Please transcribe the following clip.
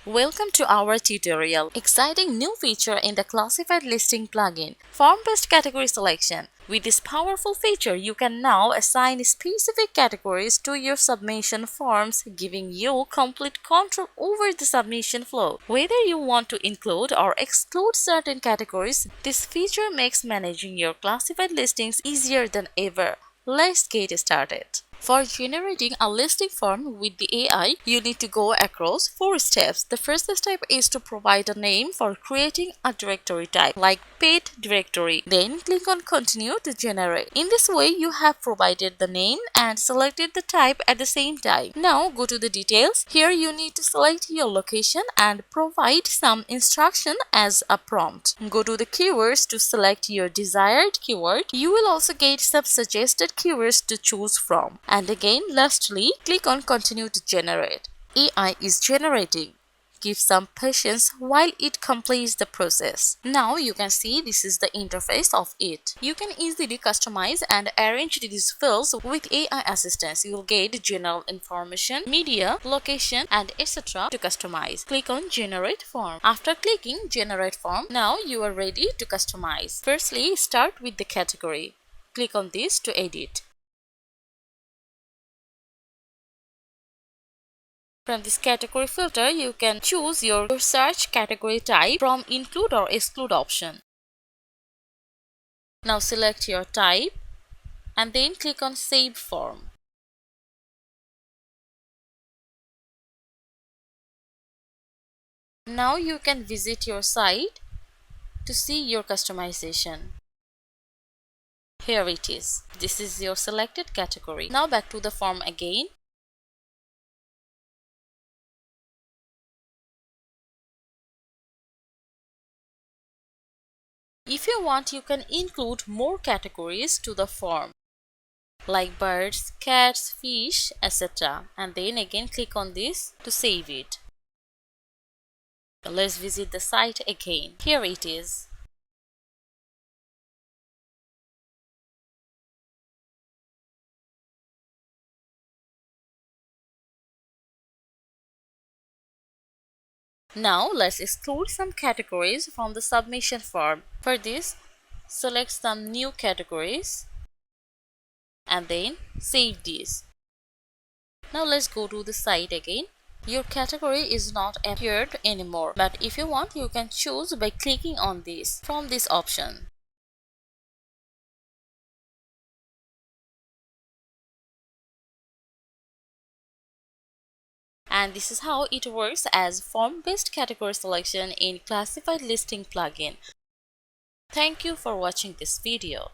Welcome to our tutorial. Exciting new feature in the classified listing plugin, form-based category selection. With this powerful feature, you can now assign specific categories to your submission forms, giving you complete control over the submission flow. Whether you want to include or exclude certain categories, this feature makes managing your classified listings easier than ever. Let's get started. For generating a listing form with the AI, you need to go across 4 steps. The first step is to provide a name for creating a directory type, like pet directory. Then click on Continue to generate. In this way, you have provided the name and selected the type at the same time. Now go to the details. Here you need to select your location and provide some instruction as a prompt. Go to the keywords to select your desired keyword. You will also get some suggested keywords to choose from. And again, lastly, click on Continue to generate. AI is generating. Give some patience while it completes the process. Now you can see this is the interface of it. You can easily customize and arrange these fields with AI assistance. You will get general information, media, location, and etc. to customize. Click on Generate Form. After clicking Generate Form, now you are ready to customize. Firstly, start with the category. Click on this to edit. From this category filter, you can choose your search category type from include or exclude option. Now select your type and then click on Save Form. Now you can visit your site to see your customization. Here it is. This is your selected category. Now back to the form again. If you want, you can include more categories to the form, like birds, cats, fish, etc. And then again click on this to save it. Let's visit the site again. Here it is. Now let's exclude some categories from the submission form. For this, select some new categories and then save these. Now let's go to the site again. Your category is not appeared anymore, but if you want, you can choose by clicking on this from this option. And this is how it works as form-based category selection in classified listing plugin. Thank you for watching this video.